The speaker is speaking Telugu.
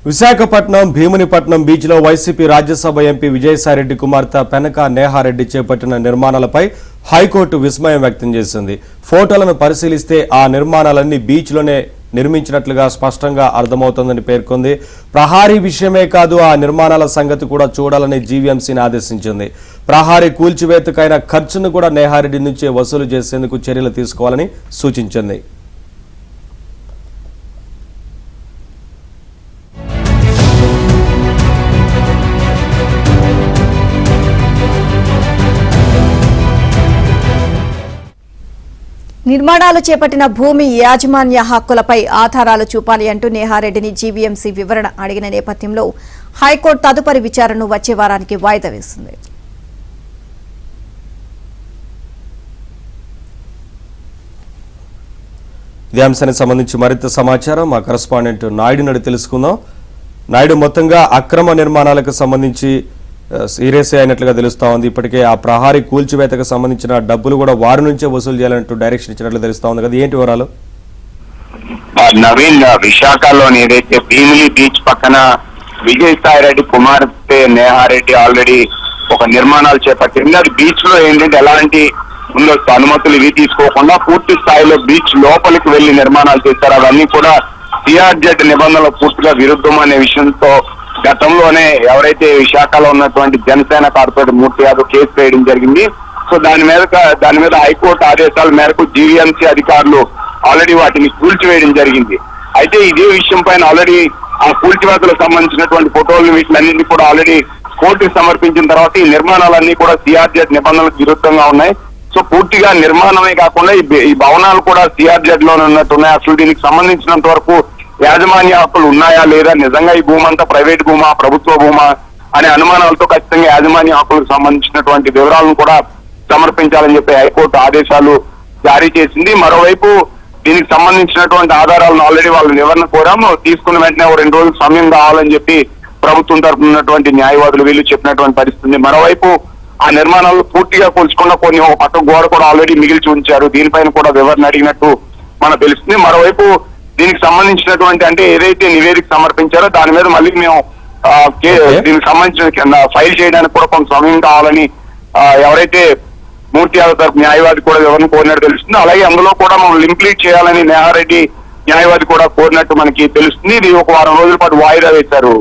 విశాఖపట్నం భీమునిపట్నం బీచ్లో వైసీపీ రాజ్యసభ ఎంపీ విజయసాయిరెడ్డి కుమార్తె పెనక నేహారెడ్డి చేపట్టిన నిర్మాణాలపై హైకోర్టు విస్మయం వ్యక్తం చేసింది. ఫోటోలను పరిశీలిస్తే ఆ నిర్మాణాలన్నీ బీచ్లోనే నిర్మించినట్లుగా స్పష్టంగా అర్థమవుతోందని పేర్కొంది. ప్రహారీ విషయమే కాదు, ఆ నిర్మాణాల సంగతి కూడా చూడాలని జీవీఎంసీని ఆదేశించింది. ప్రహారీ కూల్చివేతకైన ఖర్చును కూడా నేహారెడ్డి నుంచే వసూలు చేసేందుకు చర్యలు తీసుకోవాలని సూచించింది. నిర్మాణాలు చేపట్టిన భూమి యాజమాన్య హక్కులపై ఆధారాలు చూపాలి అంటూ నేహారెడ్డిని జీవీఎంసీ వివరణ అడిగిన నేపథ్యంలో హైకోర్టు తదుపరి విచారణను వచ్చే వారానికి వాయిదా వేసింది. ఇదే అంశానికి సంబంధించి మరింత సమాచారం మా కరెస్పాండెంట్ నాయుడు నడి తెలుసుకుందాం. నాయుడు, మొత్తంగా అక్రమ నిర్మాణాలకు సంబంధించి సీరియస్ అయినట్లుగా తెలుస్తా ఉంది. ఇప్పటికే ఆ ప్రహారీ కూల్చివేతకు సంబంధించిన డబ్బులు కూడా వారి నుంచే వసూలు చేయాలంటూ డైరెక్షన్ ఇచ్చినట్లు తెలుస్తా ఉంది కదా, ఏంటి వివరాలు? నవీన్, విశాఖలోని ఏదైతే భీమిలి బీచ్ పక్కన విజయసాయిరెడ్డి కుమార్తె నేహారెడ్డి ఆల్రెడీ ఒక నిర్మాణాలు చేపట్టింది. అది బీచ్ లో ఏంటంటే ఎలాంటి ముందస్తు అనుమతులు ఇవి తీసుకోకుండా పూర్తి స్థాయిలో బీచ్ లోపలికి వెళ్లి నిర్మాణాలు చేశారు. అవన్నీ కూడా సిఆర్జెడ్ నిబంధనలు పూర్తిగా విరుద్ధం అనే విషయంతో గతంలోనే ఎవరైతే విశాఖలో ఉన్నటువంటి జనసేన కార్పొరేటర్ మూర్తి యాదవ్ కేసు వేయడం జరిగింది. సో దాని మీద హైకోర్టు ఆదేశాల మేరకు జీవీఎంసీ అధికారులు ఆల్రెడీ వాటిని కూల్చివేయడం జరిగింది. అయితే ఇదే విషయం పైన ఆల్రెడీ ఆ కూల్చివేతలకు సంబంధించినటువంటి ఫోటోలు వీటిలన్నింటినీ కూడా ఆల్రెడీ కోర్టుకు సమర్పించిన తర్వాత ఈ నిర్మాణాలన్నీ కూడా సిఆర్జెడ్ నిబంధనలకు విరుద్ధంగా ఉన్నాయి. సో పూర్తిగా నిర్మాణమే కాకుండా ఈ భవనాలు కూడా సిఆర్జెడ్ లోనే ఉన్నట్టున్నాయి. అసలు దీనికి సంబంధించినంత వరకు యాజమాన్య హక్కులు ఉన్నాయా లేదా, నిజంగా ఈ భూమి అంతా ప్రైవేట్ భూమా ప్రభుత్వ భూమా అనే అనుమానాలతో ఖచ్చితంగా యాజమాన్య హక్కులకు సంబంధించినటువంటి వివరాలను కూడా సమర్పించాలని చెప్పి హైకోర్టు ఆదేశాలు జారీ చేసింది. మరోవైపు దీనికి సంబంధించినటువంటి ఆధారాలను ఆల్రెడీ వాళ్ళు వివరణ కోరాము. తీసుకున్న వెంటనే 2 రోజులు సమయం కావాలని చెప్పి ప్రభుత్వం తరఫున ఉన్నటువంటి న్యాయవాదులు వీళ్ళు చెప్పినటువంటి పరిస్థితి. మరోవైపు ఆ నిర్మాణాలు పూర్తిగా కూల్చకుండా కొన్ని ఒక పక్క గోడ కూడా ఆల్రెడీ మిగిల్చి ఉంచారు. దీనిపైన కూడా వివరణ అడిగినట్టు మనకు తెలుస్తుంది. మరోవైపు దీనికి సంబంధించినటువంటి అంటే ఏదైతే నివేదిక సమర్పించారో దాని మీద మళ్ళీ మేము దీనికి సంబంధించిన ఫైల్ చేయడానికి కూడా కొంత సమయం కావాలని ఎవరైతే మూర్తి యాదవ్ తరపు న్యాయవాది కూడా వివరణ కోరినట్టు తెలుస్తుంది. అలాగే అందులో కూడా మనం లింప్లీట్ చేయాలని నేహారెడ్డి న్యాయవాది కూడా కోరినట్టు మనకి తెలుస్తుంది. ఇది ఒక వారం రోజుల పాటు వాయిదా వేశారు.